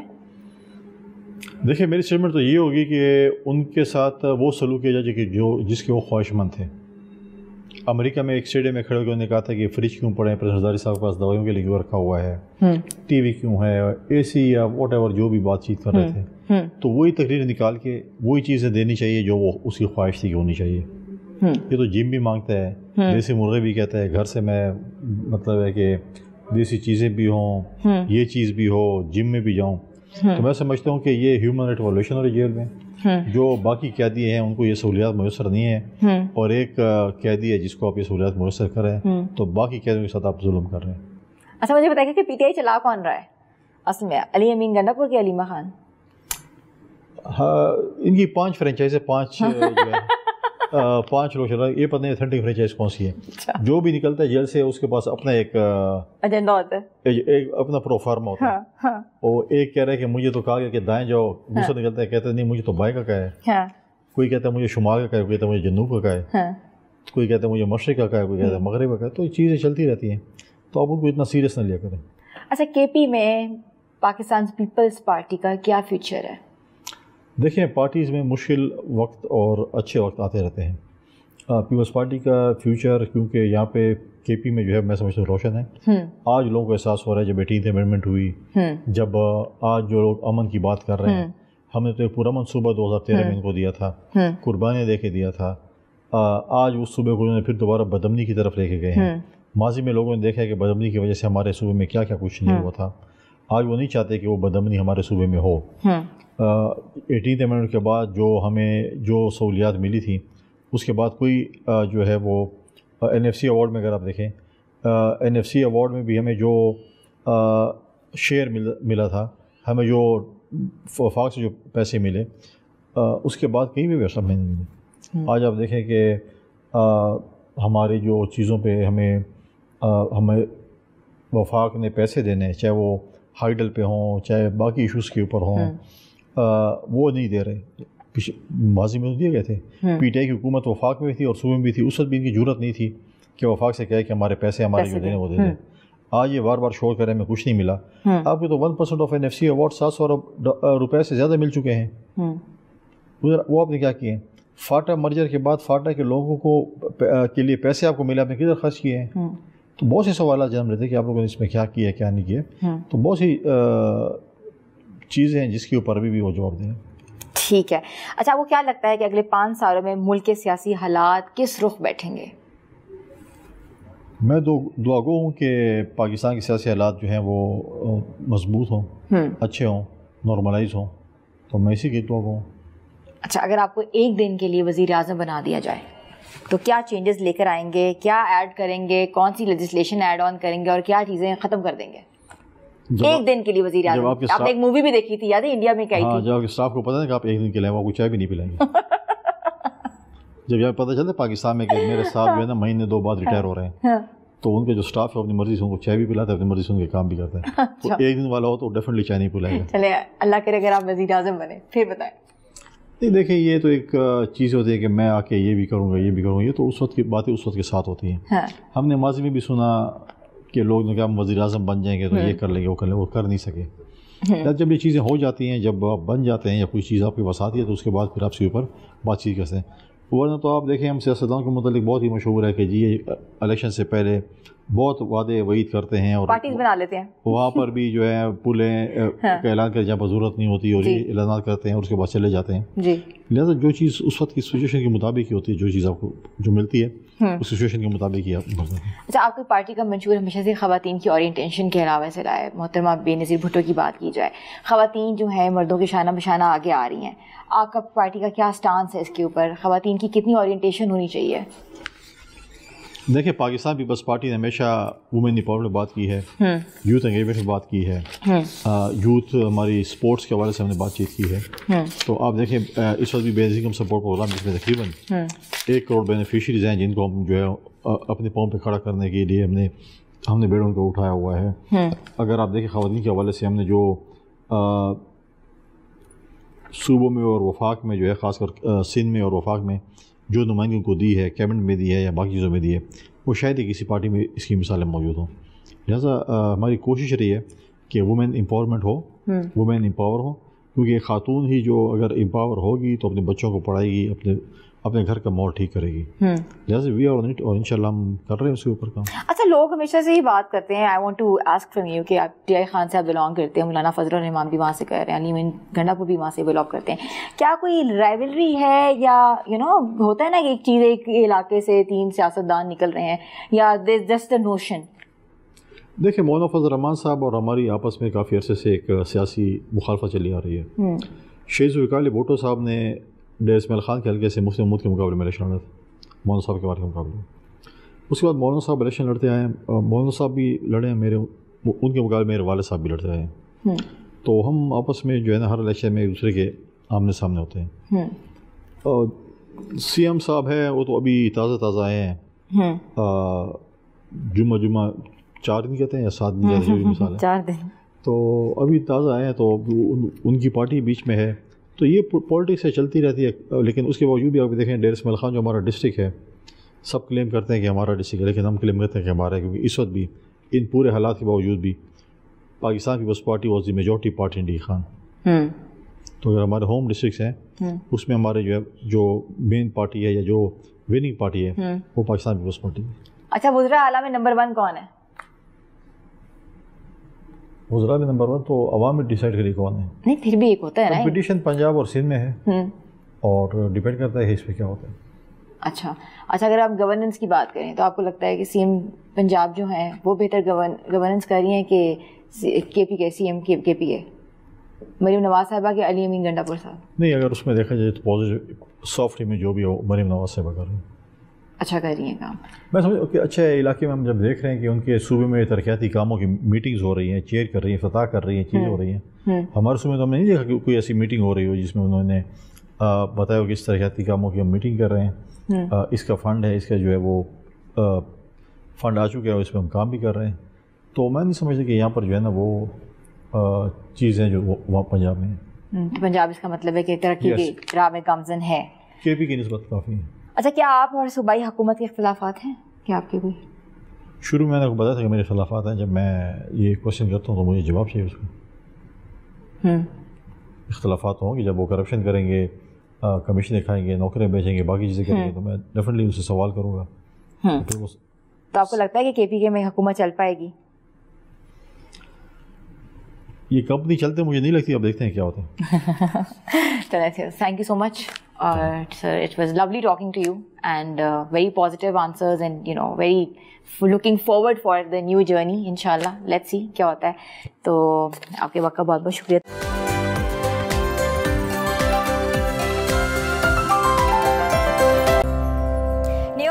دیکھیں میری اسٹیٹمنٹ تو یہ ہوگی کہ ان کے ساتھ وہ سلوک کیا جائے کہ جس کے وہ خواہش مند تھے. امریکہ میں ایک اسٹیڈیم میں کھڑے ہو کے انہوں نے کہا تھا کہ فریج کیوں پڑے ہیں, پریزیڈنٹ ہزاری صاحب کے پاس دوائیوں کے لیے کیوں رکھا ہوا ہے, ٹی وی کیوں ہے, اے سی یا واٹ ایور جو بھی بات چیت کر رہے تھے, تو وہی تقریر نکال کے وہی چیزیں دینی چاہیے جو وہ اس کی خواہش تھی کہ ہونی چاہیے. یہ تو جم بھی مانگتا ہے, دیسی مرغے بھی کہتا ہے, گھر سے میں مطلب ہے کہ دیسی چیزیں بھی ہوں, یہ چیز بھی ہو, جم میں بھی جاؤں. تو میں سمجھتا ہوں کہ یہ ہیومن رائٹ وائلیشن ہو رہی جیل میں. جو باقی قیدی ہیں ان کو یہ سہولیات میسر نہیں ہیں, اور ایک قیدی ہے جس کو آپ یہ سہولیات میسر کریں, تو باقی قیدیوں کے ساتھ آپ ظلم کر رہے ہیں. اچھا مجھے بتائیے کہ پی ٹی آئی چلا کون رہا ہے اصل میں, علی امین گنڈا پور کے علیمہ خان؟ ہاں ان کی 5 فرینچائز ہے, 5 لوگ چل رہے ہیں. یہ پتہ نہیں اتھینٹک فرینچائز کون سی ہے. جو بھی نکلتا ہے جیل سے اس کے پاس اپنا ایک ایجنڈا ہوتا ہے, ایک اپنا پروفارما ہوتا ہے. اور ایک کہہ رہا ہے کہ مجھے تو کہا گیا کہ دائیں جاؤ, دوسرا نکلتا ہے کہتا ہے نہیں مجھے تو بائیں کا کہا ہے, کوئی کہتا ہے مجھے شمال کا کہا ہے, کوئی کہتا ہے مجھے جنوب کا کہا ہے, کوئی کہتا ہے مجھے مشرق کا کہا ہے, کوئی کہتا ہے مغرب کا کہا ہے. تو یہ چیزیں چلتی رہتی ہیں, تو آپ ان کو اتنا سیریس نہ لیا کریں. اچھا کے پی میں پاکستان پیپلز پارٹی کا کیا فیوچر ہے؟ دیکھیں پارٹیز میں مشکل وقت اور اچھے وقت آتے رہتے ہیں. پیپلز پارٹی کا فیوچر کیونکہ یہاں پہ کے پی میں جو ہے میں سمجھتا ہوں روشن ہے. آج لوگوں کو احساس ہو رہا ہے جب 18th امینڈمنٹ ہوئی, جب آج جو لوگ امن کی بات کر رہے ہیں, ہم نے تو ایک پورا منصوبہ 2013 میں ان کو دیا تھا, قربانیاں دے کے دیا تھا. آج اس صوبے کو انہوں نے پھر دوبارہ بدامنی کی طرف لے کے گئے ہیں. ماضی میں لوگوں نے دیکھا ہے کہ بدامنی کی وجہ سے ہمارے صوبے میں کیا کیا کچھ نہیں ہوا تھا. آج وہ نہیں چاہتے کہ وہ بدامنی ہمارے صوبے میں ہو. 18th امینڈمنٹ کے بعد جو ہمیں جو سہولیات ملی تھیں, اس کے بعد کوئی جو ہے وہ این ایف سی ایوارڈ میں اگر آپ دیکھیں, این ایف سی ایوارڈ میں بھی ہمیں جو شیئر ملا تھا, ہمیں جو وفاق سے جو پیسے ملے, اس کے بعد کہیں بھی ویسا نہیں ملے. آج آپ دیکھیں کہ ہماری جو چیزوں پہ ہمیں وفاق نے پیسے دینے, چاہے وہ ہائیڈل پہ ہوں چاہے باقی ایشوز کے اوپر ہوں, وہ نہیں دے رہے. ماضی میں تو دیے گئے تھے. پی ٹی آئی کی حکومت وفاق میں تھی اور صوبے میں بھی تھی, اس وقت بھی ان کی ضرورت نہیں تھی کہ وفاق سے کہے کہ ہمارے پیسے ہمارے جو دینے وہ دے دیں. آج یہ بار بار شور کرے میں کچھ نہیں ملا. آپ کو تو 1% of N F C award 700 ارب روپے سے زیادہ مل چکے ہیں. وہ آپ نے کیا کیے؟ فاٹا مرجر کے بعد فاٹا کے لوگوں کو کے لیے پیسے آپ کو ملے, آپ نے کدھر خرچ کیے ہیں؟ تو بہت سے سوالات جنم لیتے کہ آپ لوگوں نے اس میں کیا کیا کیا نہیں کیا. تو بہت سی چیزیں ہیں جس کے اوپر ابھی بھی وہ جواب دیں. ٹھیک ہے. اچھا وہ کیا لگتا ہے کہ اگلے 5 سالوں میں ملک کے سیاسی حالات کس رخ بیٹھیں گے؟ میں دعا گو ہوں کہ پاکستان کے سیاسی حالات جو ہیں وہ مضبوط ہوں, اچھے ہوں, نارملائز ہوں, تو میں اسی کی دعا گو ہوں. اچھا اگر آپ کو ایک دن کے لیے وزیر اعظم بنا دیا جائے تو کیا چینجز لے کر آئیں گے, کیا ایڈ کریں گے, کون سی لیجسلیشن ایڈ آن کریں گے اور کیا چیزیں ختم کر دیں گے ایک دن کے لیے وزیر اعظم؟ آپ نے ایک مووی بھی دیکھی تھی یاد ہے, انڈیا میں کہی تھی. جب اسٹاف کو پتہ ہے کہ آپ ایک دن کے لیے وہ چائے بھی نہیں پلائیں گے. جب یہاں پتہ چلتا ہے پاکستان میں کہ میرے صاحب جو ہے نا مہینے 2 بعد ریٹائر ہو رہے ہیں, تو ان کے جو اسٹاف ہے اپنی مرضی سے ان کو چائے بھی پلاتا ہے, اپنی مرضی سے ان کے کام بھی کرتا ہے. تو ایک دن والا ہو تو ڈیفینیٹلی چائے نہیں پلائے گا. چلے اللہ کرے اگر آپ وزیر اعظم بنے پھر بتائیں. نہیں دیکھیں یہ تو ایک چیز ہوتی ہے کہ میں آ کے یہ بھی کروں گا یہ بھی کروں گا, یہ تو اس وقت کی باتیں اس وقت کے ساتھ ہوتی ہیں. ہم نے ماضی میں بھی سنا کہ لوگ نے کہا ہم وزیر اعظم بن جائیں گے تو یہ کر لیں گے وہ کر لیں گے, وہ کر نہیں سکے. جب یہ چیزیں ہو جاتی ہیں, جب آپ بن جاتے ہیں یا کوئی چیز آپ کے پاس آتی ہے تو اس کے بعد پھر آپ اس کے اوپر بات چیت کرتے ہیں. ورنہ تو آپ دیکھیں ہم سیاستدانوں کے متعلق بہت ہی مشہور ہے کہ جی الیکشن سے پہلے بہت وعدے وعید کرتے ہیں اور پارٹیز بنا لیتے ہیں, وہاں پر بھی جو ہے پولیں کا اعلان کر جہاں پر ضرورت نہیں ہوتی اور یہ اعلانات کرتے ہیں اور اس کے بعد چلے جاتے ہیں. لہٰذا جو چیز اس وقت کی سچویشن کے مطابق ہی ہوتی ہے, جو چیز آپ کو جو ملتی ہے اس سچویشن کے مطابق ہی آپ. اچھا آپ کی پارٹی کا منشور ہمیشہ سے خواتین کی اورینٹیشن کے علاوہ سے رہا ہے. محترمہ بے نظیر بھٹو کی بات کی جائے, خواتین جو ہیں مردوں کے شانہ بشانہ آگے آ رہی ہیں, آپ کا پارٹی کا کیا سٹانس ہے اس کے اوپر؟ خواتین کی کتنی اورینٹیشن ہونی چاہیے؟ دیکھیں پاکستان پیپلز پارٹی نے ہمیشہ وومن امپاورمنٹ میں بات کی ہے, یوتھ انگیجمنٹ میں بات کی ہے, یوتھ ہماری اسپورٹس کے حوالے سے ہم نے بات چیت کی ہے. تو آپ دیکھیں اس وقت بھی بیسک انکم سپورٹ پروگرام جس میں تقریباً 1 کروڑ بینیفیشریز ہیں جن کو ہم جو ہے اپنے پاؤں پہ کھڑا کرنے کے لیے ہم نے بیڑوں کو اٹھایا ہوا ہے. اگر آپ دیکھیں خواتین کے حوالے سے ہم نے جو صوبوں میں اور وفاق میں جو ہے خاص کر سندھ میں اور وفاق میں جو نمائندگی کو دی ہے، کیبنٹ میں دی ہے یا باقی چیزوں میں دی ہے، وہ شاید ہی کسی پارٹی میں اس کی مثالیں موجود ہوں. لہٰذا ہماری کوشش رہی ہے کہ وومین امپاورمنٹ ہو، وومین امپاور ہو، کیونکہ خاتون ہی جو اگر امپاور ہوگی تو اپنے بچوں کو پڑھائے گی، اپنے گھر کا ماحول ٹھیک کرے گی. لہٰذا وی آر آن اٹ، اور انشاءاللہ ہم کر رہے ہیں اس کے اوپر کام. اچھا، لوگ ہمیشہ سے ہی بات کرتے ہیں، I want to ask from you کہ آپ ٹی آئی خان سے آپ بلانگ کرتے ہیں، مولانا فضل الرحمان بھی وہاں سے کر رہے ہیں، علی گنڈا پور بھی وہاں سے بلانگ کرتے ہیں. کیا کوئی رائیولری ہے یا ہوتا ہے نا کہ ایک چیز ایک علاقے سے 3 سیاستدان نکل رہے ہیں، یا جسٹ اے نوشن؟ دیکھیں، مولانا فضل الرحمان صاحب اور ہماری آپس میں کافی عرصے سے ایک سیاسی مخالفت چلی آ رہی ہے. شیخ ذوالفقار علی بھٹو صاحب نے ڈیر اسماعیل خان کے حلقے سے مفتی محمود کے مقابلے میں الیکشن لڑا تھا، مولانا صاحب کے بارے کے مقابلے میں. اس کے بعد مولانا صاحب الیکشن لڑتے آئے ہیں، مولانا صاحب بھی لڑے ہیں، ان کے مقابلے میرے والد صاحب بھی لڑتے آئے ہیں. تو ہم آپس میں جو ہے نا ہر الیکشن میں ایک دوسرے کے آمنے سامنے ہوتے ہیں. سی ایم صاحب ہیں، وہ تو ابھی تازہ آئے ہیں، جمعہ 4 دن کہتے ہیں یا 7 دن کہتے ہیں، مثال ہے 4 دن، تو ابھی تازہ آئے ہیں. تو ان کی پارٹی بیچ میں ہے، تو یہ پالیٹکس ہے، چلتی رہتی ہے. لیکن اس کے باوجود بھی آپ دیکھیں ڈیر اسماعیل خان جو ہمارا ڈسٹرکٹ ہے، سب کلیم کرتے ہیں کہ ہمارا ڈسٹرکٹ ہے، لیکن ہم کلیم کرتے ہیں کہ ہمارا ہے، کیونکہ اس وقت بھی ان پورے حالات کے باوجود بھی Pakistan peoples party was the majority party in D Khan. تو اگر ہمارے ہوم ڈسٹرکٹس ہیں اس میں ہمارے جو مین پارٹی ہے یا جو وننگ پارٹی ہے وہ پاکستان پیپلز پارٹی ہے. اچھا، وزراء اعلیٰ میں نمبر 1 کون ہے؟ وزراء میں نمبر 1 تو عوام میں ڈیسائیڈ کری کون ہے. نہیں، پھر بھی ایک ہوتا ہے نا، کمپٹیشن پنجاب اور سندھ میں ہے، اور ڈیپینڈ کرتا ہے اس پہ کیا ہوتا ہے. اچھا، اگر آپ گورننس کی بات کریں تو آپ کو لگتا ہے کہ سی ایم پنجاب جو ہیں وہ بہتر گورننس کر رہی ہیں کہ کے پی کے سی ایم کے پی کے مریم نواز صاحبہ کے علی امین گنڈا پور صاحب؟ نہیں، اگر اس میں دیکھا جائے تو پازیٹیو سافٹ میں جو بھی ہو مریم نواز صاحبہ کر رہی ہیں، اچھا کر رہی ہیں کام. میں سمجھ کہ اچھے علاقے میں ہم جب دیکھ رہے ہیں کہ ان کے صوبے میں ترقیاتی کاموں کی میٹنگز ہو رہی ہیں، چیئر کر رہی ہیں، فتح کر رہی ہیں، چیزیں ہو رہی ہیں. ہمارے صوبے میں تو ہم نے نہیں دیکھا کہ کوئی ایسی میٹنگ ہو رہی ہو جس میں انہوں نے بتایا کہ اس ترقیاتی کاموں کی ہم میٹنگ کر رہے ہیں، اس کا فنڈ ہے، اس کا جو ہے وہ فنڈ آ چکا ہے، اس پہ ہم کام بھی کر رہے ہیں. تو میں نہیں سمجھتا کہ یہاں پر جو ہے نا وہ چیزیں جو وہاں پنجاب میں ہیں. پنجاب اس کا مطلب ہے کہ ترقی کی راہ میں گامزن ہے، کے پی کی نسبت کافی ہے. اچھا، کیا آپ اور صوبائی حکومت کے اختلافات ہیں؟ کیا آپ کے کوئی؟ شروع میں نے آپ کو بتایا تھا کہ میرے اختلافات ہیں. جب میں یہ کوشچن کرتا ہوں تو مجھے جواب چاہیے اس کو. اختلافات ہوں گے جب وہ کرپشن کریں گے، کمیشنیں کھائیں گے، نوکریاں بیچیں گے، باقی چیزیں کریں گے، تو میں ڈیفینیٹلی ان سے سوال کروں گا. تو آپ کو لگتا ہے کہ کے پی کے میں حکومت چل پائے گی؟ یہ کب نہیں چلتے مجھے نہیں لگتی، اب دیکھتے ہیں کیا ہوتا ہے. Thank you so much sir, it was lovely talking to you and very positive answers and very looking forward for the new journey. انشاءاللہ لیٹس سی کیا ہوتا ہے. تو آپ کے وقت کا بہت بہت شکریہ.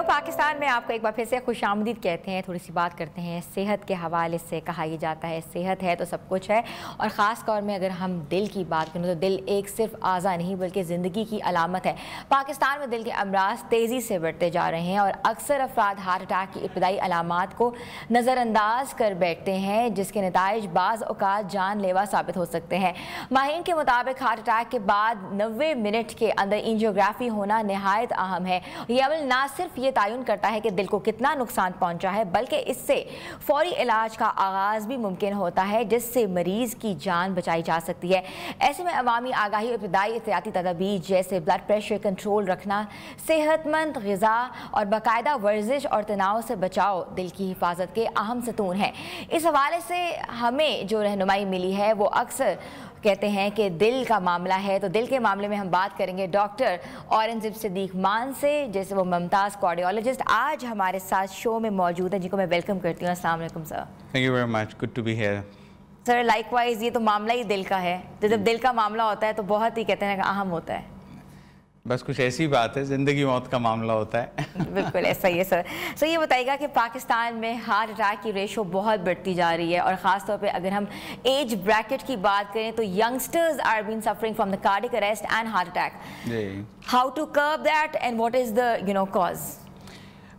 پاکستان میں آپ کو ایک بار پھر سے خوش آمدید کہتے ہیں. تھوڑی سی بات کرتے ہیں صحت کے حوالے سے. کہا یہ جاتا ہے صحت ہے تو سب کچھ ہے، اور خاص طور میں اگر ہم دل کی بات کریں تو دل ایک صرف اعضا نہیں بلکہ زندگی کی علامت ہے. پاکستان میں دل کے امراض تیزی سے بڑھتے جا رہے ہیں، اور اکثر افراد ہارٹ اٹیک کی ابتدائی علامات کو نظر انداز کر بیٹھتے ہیں، جس کے نتائج بعض اوقات جان لیوا ثابت ہو سکتے ہیں. ماہرین کے مطابق ہارٹ اٹیک کے بعد 90 منٹ کے اندر اینجیوگرافی ہونا نہایت اہم ہے. یہ عمل نہ صرف یہ تعین کرتا ہے کہ دل کو کتنا نقصان پہنچا ہے، بلکہ اس سے فوری علاج کا آغاز بھی ممکن ہوتا ہے، جس سے مریض کی جان بچائی جا سکتی ہے. ایسے میں عوامی آگاہی، ابتدائی احتیاطی تدابیر جیسے بلڈ پریشر کنٹرول رکھنا، صحت مند غذا اور باقاعدہ ورزش اور تناؤ سے بچاؤ دل کی حفاظت کے اہم ستون ہیں. اس حوالے سے ہمیں جو رہنمائی ملی ہے وہ اکثر کہتے ہیں کہ دل کا معاملہ ہے. تو دل کے معاملے میں ہم بات کریں گے ڈاکٹر اورنگزیب صدیق مان سے، جیسے وہ ممتاز کارڈیولوجسٹ آج ہمارے ساتھ شو میں موجود ہیں، جن کو میں ویلکم کرتی ہوں. السلام علیکم sir. Thank you very much, good to be here. Sir likewise یہ تو معاملہ ہی دل کا ہے، تو جب دل کا معاملہ ہوتا ہے تو بہت ہی کہتے ہیں کہ اہم ہوتا ہے. بس کچھ ایسی بات ہے، زندگی موت کا معاملہ ہوتا ہے. بالکل ایسا ہی ہے سر. سر یہ بتائیے گا کہ پاکستان میں ہارٹ اٹیک کی ریشو بہت بڑھتی جا رہی ہے، اور خاص طور پہ اگر ہم ایج بریکٹ کی بات کریں تو youngsters are been suffering from the cardiac arrest and heart attack. How to curb that and what is the cause?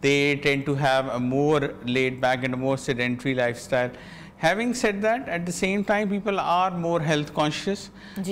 they tend to have a more laid back and a more sedentary lifestyle. Having said that, at the same time people are more health conscious,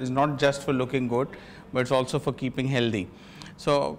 is not just for looking good but it's also for keeping healthy. So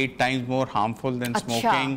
8 times more harmful than smoking,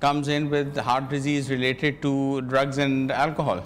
comes in with heart disease related to drugs and alcohol.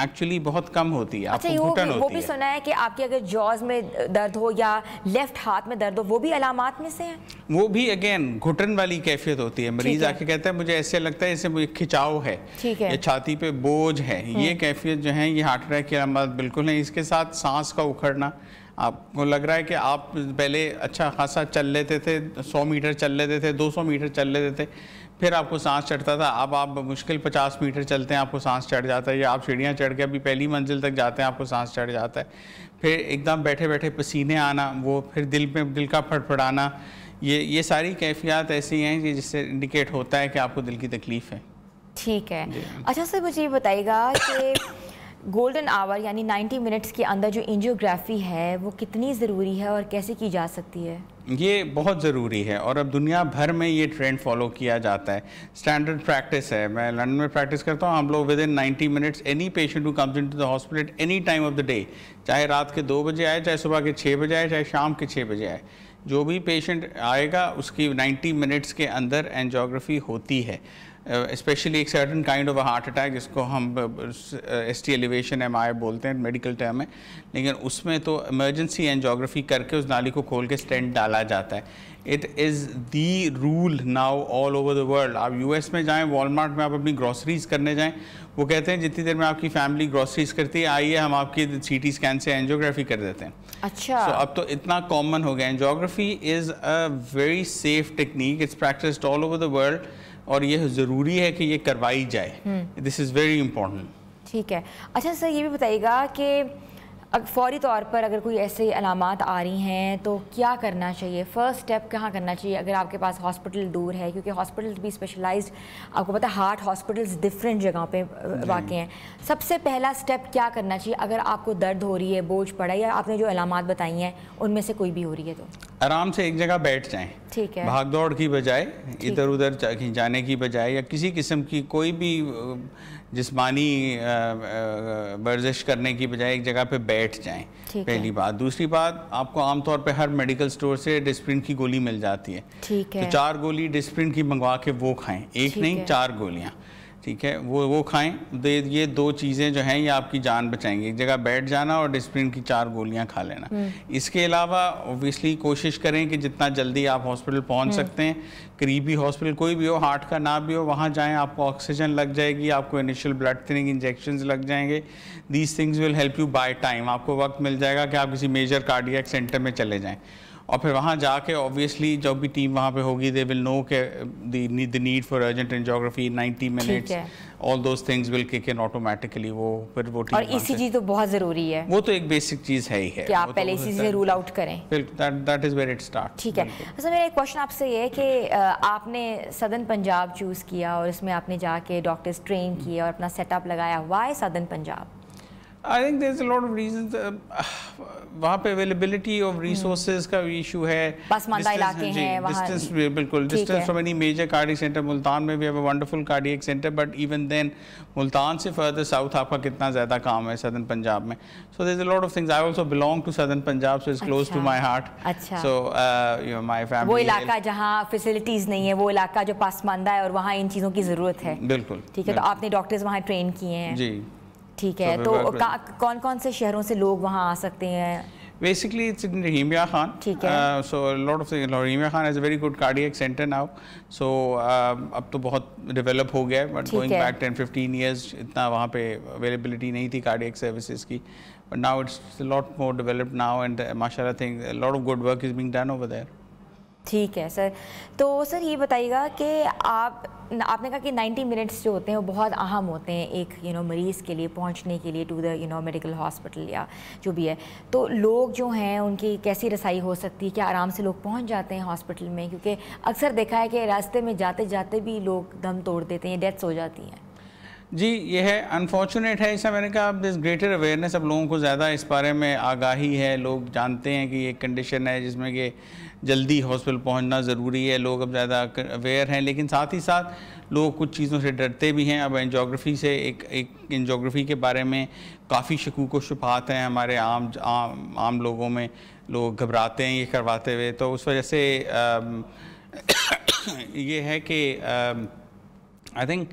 Actually بہت کم ہوتی ہے. اچھا وہ بھی سنا ہے کہ آپ کی اگر جوز میں درد ہو یا لیفٹ ہاتھ میں درد ہو وہ بھی علامات میں سے ہیں؟ وہ بھی اگین گھٹن والی کیفیت ہوتی ہے. مریض آ کے کہتا ہے مجھے ایسے لگتا ہے جیسے مجھے کھچاؤ ہے یا چھاتی پہ بوجھ ہے. یہ کیفیت جو ہے یہ ہارٹ اٹیک کی علامات بالکل ہیں. اس کے ساتھ سانس کا اکھڑنا, آپ کو لگ رہا ہے کہ آپ پہلے اچھا خاصا چل لیتے تھے, 100 میٹر چل لیتے تھے, 200 میٹر چل لیتے تھے, پھر آپ کو سانس چڑھتا تھا, اب آپ مشکل 50 میٹر چلتے ہیں آپ کو سانس چڑھ جاتا ہے, یا آپ سیڑھیاں چڑھ کے ابھی پہلی منزل تک جاتے ہیں آپ کو سانس چڑھ جاتا ہے. پھر ایک دم بیٹھے بیٹھے پسینے آنا, وہ پھر دل کا پھڑپھڑانا, یہ ساری کیفیات ایسی ہیں جس سے انڈیکیٹ ہوتا ہے کہ آپ کو دل کی تکلیف ہے. ٹھیک ہے. اچھا سر مجھے یہ بتائیے گا کہ گولڈن آور یعنی 90 منٹس کے اندر جو اینجیوگرافی ہے وہ کتنی ضروری ہے اور کیسے کی جا سکتی ہے؟ یہ بہت ضروری ہے اور اب دنیا بھر میں یہ ٹرینڈ فالو کیا جاتا ہے. اسٹینڈرڈ پریکٹس ہے. میں لندن میں پریکٹس کرتا ہوں. ہم لوگ within 90 minutes any patient who comes into the hospital at any time of the day, چاہے رات کے 2 بجے آئے, چاہے صبح کے 6 بجے آئے, چاہے شام کے 6 بجے آئے, جو بھی پیشنٹ آئے گا اس کی 90 منٹس کے اندر اینجیوگرافی ہوتی ہے. اسپیشلی ایک certain kind of a heart attack جس کو ہم ST ایلیویشن MI بولتے ہیں, میڈیکل ٹرم ہے, لیکن اس میں تو ایمرجنسی اینجیوگرافی کر کے اس نالی کو کھول کے اسٹینٹ ڈالا جاتا ہے. It is the rule now all over the world. آپ US میں جائیں, والمارٹ میں آپ اپنی گروسریز کرنے جائیں, وہ کہتے ہیں جتنی دیر میں آپ کی فیملی گروسریز کرتی ہے آئیے ہم آپ کی CT اسکین سے اینجیوگرافی کر دیتے ہیں. اچھا. سو اب تو اتنا کامن ہو گیا. Angiography is a very safe technique, it's practised all over the world, اور یہ ضروری ہے کہ یہ کروائی جائے. This is very important. ٹھیک ہے. اچھا سر یہ بھی بتائیے گا کہ فوری طور پر اگر کوئی ایسے علامات آ رہی ہیں تو کیا کرنا چاہیے؟ فرسٹ اسٹیپ کہاں کرنا چاہیے اگر آپ کے پاس ہاسپٹل دور ہے؟ کیونکہ ہاسپٹلز بھی اسپیشلائزڈ, آپ کو پتہ ہے ہارٹ ہاسپٹلز ڈفرینٹ جگہوں پہ واقع ہیں. سب سے پہلا اسٹیپ کیا کرنا چاہیے اگر آپ کو درد ہو رہی ہے, بوجھ پڑا ہے, یا آپ نے جو علامات بتائی ہیں ان میں سے کوئی بھی ہو رہی ہے تو آرام سے ایک جگہ بیٹھ جائیں. ٹھیک ہے. بھاگ دوڑ کی بجائے, ادھر ادھر جانے کی بجائے, یا کسی قسم کی کوئی بھی جسمانی ورزش کرنے کی بجائے ایک جگہ پہ بیٹھ جائیں. پہلی بات. دوسری بات, آپ کو عام طور پہ ہر میڈیکل سٹور سے ڈسپرین کی گولی مل جاتی ہے. ٹھیک ہے. تو 4 گولی ڈسپرین کی منگوا کے وہ کھائیں, ایک نہیں 4 گولیاں. ٹھیک ہے, وہ کھائیں. یہ 2 چیزیں جو ہیں یہ آپ کی جان بچائیں گی, ایک جگہ بیٹھ جانا اور ڈسپرین کی 4 گولیاں کھا لینا. اس کے علاوہ اوبویسلی کوشش کریں کہ جتنا جلدی آپ ہاسپٹل پہنچ سکتے ہیں, قریبی ہاسپٹل کوئی بھی ہو, ہارٹ کا نہ بھی ہو, وہاں جائیں. آپ کو آکسیجن لگ جائے گی, آپ کو انیشیل بلڈ تھننگ انجیکشنز لگ جائیں گے. These things will help you by time. آپ کو وقت مل جائے گا کہ آپ کسی میجر کارڈیاک سینٹر میں چلے جائیں, اور پھر وہاں جا کے اوبویسلی جو بھی ٹیم وہاں پہ ہوگی دے ول نو کہ دی need for urgent angiography 90 minutes, all those things will kick in automatically. وہ پھر وہ اور ECG تو بہت ضروری ہے. وہ تو ایک بیسک چیز ہے ہی ہے کہ آپ پہلے ECG سے رول آؤٹ کریں. that is where it starts. ٹھیک ہے. اصل میرا ایک کوشچن آپ سے یہ ہے کہ آپ نے سدرن پنجاب چوز کیا اور اس میں آپ نے جا کے ڈاکٹرز ٹرین کیے اور اپنا سیٹ اپ لگایا. Why southern Punjab? I think there's a lot of reasons. وہاں پہ اویلیبلٹی آف ریسورسز کا ایشو ہے. پسماندہ علاقے ہیں وہاں. ڈسٹینس, بالکل distance from any major cardiac centre. Multan میں بھی have a wonderful cardiac centre, but even then Multan سے فردر ساؤتھ آپ کا کتنا زیادہ کام ہے سدرن پنجاب میں. سو there's a lot of things. I also belong to southern Punjab, so it's close to my heart. اچھا. So my family. وہ علاقہ جہاں فیسلٹیز نہیں ہے, وہ علاقہ جو پسماندہ ہے اور وہاں ان چیزوں کی ضرورت ہے. بالکل. ٹھیک ہے. تو آپ نے ڈاکٹرز وہاں ٹرین کیے ہیں. جی. ٹھیک ہے. تو کون کون سے شہروں سے لوگ وہاں آ سکتے ہیں؟ Basically, it's in Rahimia Khan. So a lot of things. Rahimia Khan has a very good cardiac center now. So اب تو بہت ڈیولپ ہو گیا ہے, but going back 10-15 years اتنا وہاں پہ اویلیبلٹی نہیں تھی cardiac services کی. But now it's a lot more developed now, and mashallah thing, a lot of good work is being done over there. ٹھیک ہے سر. تو سر یہ بتائیے گا کہ آپ نے کہا کہ 90 منٹس جو ہوتے ہیں وہ بہت اہم ہوتے ہیں ایک مریض کے لیے پہنچنے کے لیے ٹو دا میڈیکل ہاسپٹل یا جو بھی ہے. تو لوگ جو ہیں ان کی کیسی رسائی ہو سکتی ہے؟ کیا آرام سے لوگ پہنچ جاتے ہیں ہاسپٹل میں؟ کیونکہ اکثر دیکھا ہے کہ راستے میں جاتے جاتے بھی لوگ دم توڑ دیتے ہیں, ڈیتھس ہو جاتی ہیں. جی یہ ہے انفارچونیٹ ہے. اس میں نے کہا دس گریٹر اویئرنیس, اب لوگوں کو زیادہ اس بارے میں آگاہی ہے. لوگ جانتے ہیں کہ یہ کنڈیشن ہے جس میں کہ جلدی ہاسپٹل پہنچنا ضروری ہے. لوگ اب زیادہ اویئر ہیں, لیکن ساتھ ہی ساتھ لوگ کچھ چیزوں سے ڈرتے بھی ہیں. اب اینجیوگرافی سے ایک اینجیوگرافی کے بارے میں کافی شکوک و شبہات ہیں ہمارے عام لوگوں میں. لوگ گھبراتے ہیں یہ کرواتے ہوئے. تو اس وجہ سے یہ ہے کہ I think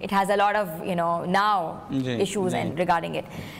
it has a lot of now issues and regarding it.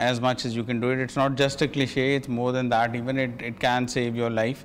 as much as you can do it. It's not just a cliche, it's more than that, even it can save your life.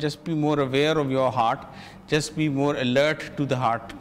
just be more aware of your heart, just be more alert to the heart,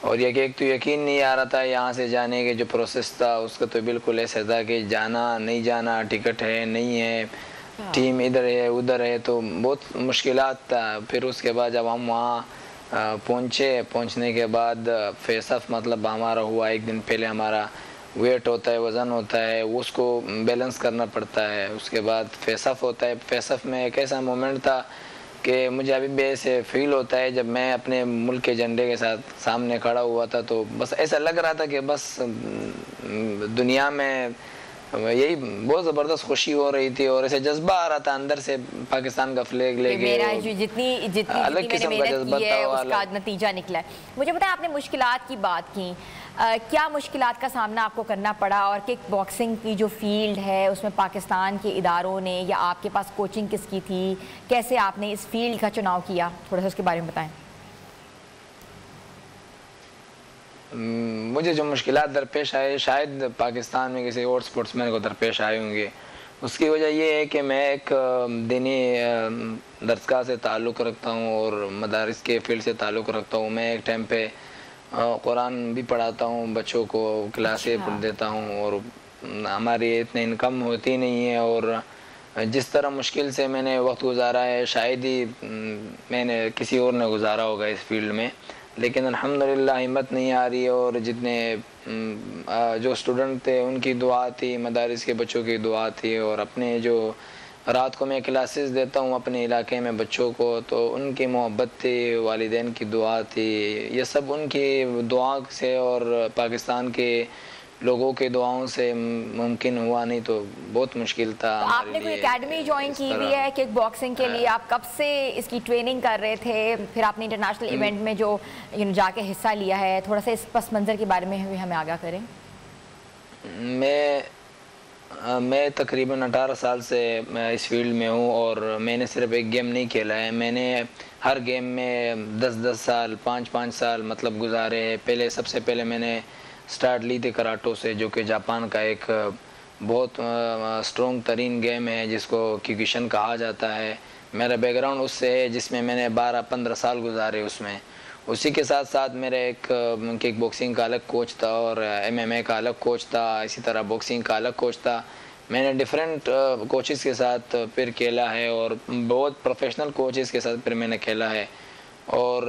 اور یہ کہ ایک تو یقین نہیں آ رہا تھا یہاں سے جانے کے جو پروسیس تھا اس کا، تو بالکل ایسا تھا کہ جانا نہیں جانا، ٹکٹ ہے نہیں ہے، ٹیم ادھر ہے ادھر ہے، تو بہت مشکلات تھا۔ پھر اس کے بعد جب ہم وہاں پہنچنے کے بعد فیس آف مطلب ہمارا ہوا، ایک دن پہلے ہمارا ویٹ ہوتا ہے، وزن ہوتا ہے، اس کو بیلنس کرنا پڑتا ہے، اس کے بعد فیس آف ہوتا ہے۔ فیس آف میں ایک ایسا مومنٹ تھا کہ مجھے ابھی بھی ایسے فیل ہوتا ہے جب میں اپنے ملک کے جھنڈے کے ساتھ سامنے کھڑا ہوا تھا، تو بس ایسا لگ رہا تھا کہ بس دنیا میں یہی بہت زبردست خوشی ہو رہی تھی، اور ایسے جذبہ آ رہا تھا اندر سے پاکستان کا فلیگ لے کے، میرا جتنی الگ قسم کا جذبہ ہے تھا، اس کا نتیجہ نکلا ہے۔ مجھے بتائیں، آپ نے مشکلات کی بات کی، کیا مشکلات کا سامنا آپ کو کرنا پڑا، اور کک باکسنگ کی جو فیلڈ ہے اس میں پاکستان کے اداروں نے یا آپ کے پاس کوچنگ کس کی تھی، کیسے آپ نے اس فیلڈ کا چناؤ کیا، تھوڑا سا اس کے بارے میں بتائیں۔ مجھے جو مشکلات درپیش آئے شاید پاکستان میں کسی اور سپورٹس مین کو درپیش آئے ہوں گے، اس کی وجہ یہ ہے کہ میں ایک دینی درسگاہ سے تعلق رکھتا ہوں اور مدارس کے فیلڈ سے تعلق رکھتا ہوں۔ میں ایک ٹائم پہ قرآن بھی پڑھاتا ہوں، بچوں کو کلاسیں دیتا ہوں، اور ہماری اتنی انکم ہوتی نہیں ہے، اور جس طرح مشکل سے میں نے وقت گزارا ہے شاید ہی میں نے کسی اور نے گزارا ہوگا اس فیلڈ میں، لیکن الحمدللہ ہمت نہیں آ رہی ہے، اور جتنے جو اسٹوڈنٹ تھے ان کی دعا تھی، مدارس کے بچوں کی دعا تھی، اور اپنے جو رات کو میں کلاسز دیتا ہوں اپنے علاقے میں بچوں کو، تو ان کی محبت تھی، والدین کی دعا تھی، یہ سب ان کی دعا سے اور پاکستان کے لوگوں کے دعاؤں سے ممکن ہوا، نہیں تو بہت مشکل تھا۔ آپ نے کوئی اکیڈمی جوائن کی ہوئی ہے کک باکسنگ کے لیے؟ آپ کب سے اس کی ٹریننگ کر رہے تھے؟ پھر آپ نے انٹرنیشنل ایونٹ میں جو جا کے حصہ لیا ہے، تھوڑا سا اس پس منظر کے بارے میں بھی ہمیں آگاہ کریں۔ میں تقریباً 18 سال سے اس فیلڈ میں ہوں، اور میں نے صرف ایک گیم نہیں کھیلا ہے، میں نے ہر گیم میں 10 سال 5 سال مطلب گزارے ہیں۔ پہلے سب سے پہلے میں نے سٹارٹ لی تھی کراٹو سے، جو کہ جاپان کا ایک بہت سٹرونگ ترین گیم ہے جس کو کیوکیشن کہا جاتا ہے۔ میرا بیک گراؤنڈ اس سے ہے، جس میں میں نے 12-15 سال گزارے اس میں۔ اسی کے ساتھ ساتھ میرا ایک کک باکسنگ کا الگ کوچ تھا، اور MMA کا الگ کوچ تھا، اسی طرح باکسنگ کا الگ کوچ تھا۔ میں نے ڈیفرنٹ کوچز کے ساتھ پھر کھیلا ہے، اور بہت پروفیشنل کوچز کے ساتھ پھر میں نے کھیلا ہے، اور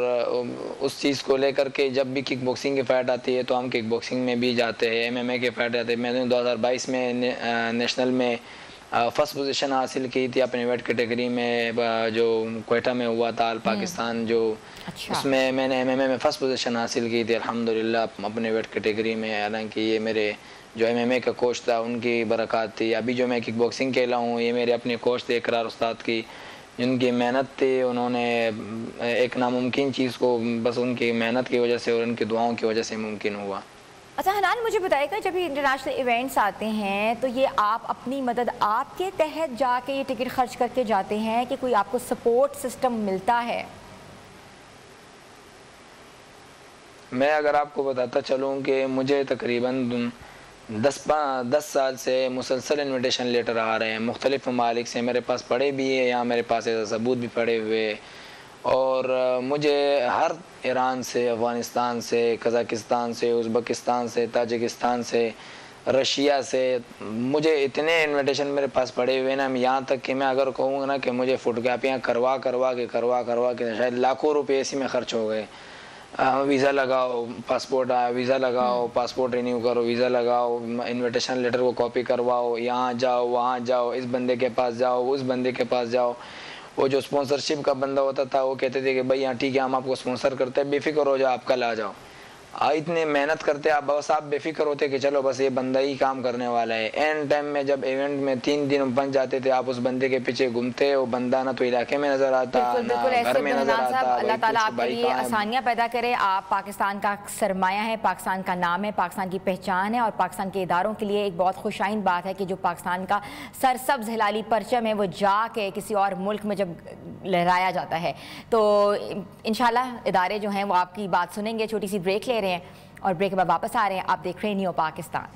اس چیز کو لے کر کے جب بھی کک باکسنگ کی فائٹ آتی ہے تو ہم کک باکسنگ میں بھی جاتے ہیں، MMA کی فائٹ آتے ہیں۔ میں نے 2022 میں نیشنل میں فرسٹ پوزیشن حاصل کی تھی اپنے ویٹ کیٹیگری میں، جو کوئٹہ میں ہوا تھا پاکستان، جو اس میں میں نے MMA میں فرسٹ پوزیشن حاصل کی تھی الحمدللہ اپنے ویٹ کیٹیگری میں۔ حالانکہ یہ میرے جو MMA کا کوچ تھا ان کی برکات تھی۔ ابھی جو میں کک باکسنگ کھیلا ہوں یہ میرے اپنے کوچ تھے اقرار استاد کی، جن کی محنت تھی، انہوں نے ایک ناممکن چیز کو بس ان کی محنت کی وجہ سے اور ان کی دعاؤں کی وجہ سے ممکن ہوا۔ اچھا حنان، مجھے بتائے گا، جب یہ انٹرنیشنل ایونٹس آتے ہیں تو یہ آپ اپنی مدد آپ کے تحت جا کے یہ ٹکٹ خرچ کر کے جاتے ہیں کہ کوئی آپ کو سپورٹ سسٹم ملتا ہے؟ میں اگر آپ کو بتاتا چلوں کہ مجھے تقریباً 10 سال سے مسلسل انویٹیشن لیٹر آ رہے ہیں مختلف ممالک سے، میرے پاس پڑے بھی ہیں، یہاں میرے پاس ایسا ثبوت بھی پڑے ہوئے، اور مجھے ہر ایران سے، افغانستان سے، قزاقستان سے، ازبکستان سے، تاجکستان سے، رشیا سے، مجھے اتنے انویٹیشن میرے پاس پڑے ہوئے نا، یہاں تک کہ میں اگر کہوں گا نا کہ مجھے فوٹو کاپیاں کروا کے شاید لاکھوں روپے اسی میں خرچ ہو گئے۔ ویزا لگاؤ، پاسپورٹ ویزا لگاؤ، پاسپورٹ رینیو کرو، ویزا لگاؤ، انویٹیشن لیٹر کو کاپی کرواؤ، یہاں جاؤ وہاں جاؤ، اس بندے کے پاس جاؤ اس بندے کے پاس جاؤ۔ وہ جو اسپانسرشپ کا بندہ ہوتا تھا وہ کہتے تھے کہ بھائی ہاں ٹھیک ہے ہم آپ کو اسپانسر کرتے ہیں، بے فکر ہو جاؤ، آپ کل آ جاؤ۔ اتنے محنت کرتے آپ، بس آپ بے فکر ہوتے کہ چلو بس یہ بندہ ہی کام کرنے والا ہے۔ اینڈ ٹائم میں جب ایونٹ میں 3 دن بن جاتے تھے، آپ اس بندے کے پیچھے گھومتے، وہ بندہ نہ تو علاقے میں نظر آتا، نہ گھر میں نظر آتا۔ اللہ تعالیٰ آپ کے لیے آسانیاں پیدا کرے۔ آپ پاکستان کا سرمایہ ہے، پاکستان کا نام ہے، پاکستان کی پہچان ہے، اور پاکستان کے اداروں کے لیے ایک بہت خوش آئند بات ہے کہ جو پاکستان کا سرسبز ہلالی پرچم ہے وہ جا کے کسی اور ملک میں جب لہرایا جاتا ہے، تو انشاءاللہ ادارے جو ہیں وہ آپ کی بات سنیں گے۔ چھوٹی سی بریک لے رہے ہیں اور بریک کے بعد واپس آ رہے ہیں۔ آپ دیکھ رہے ہیں نیو پاکستان۔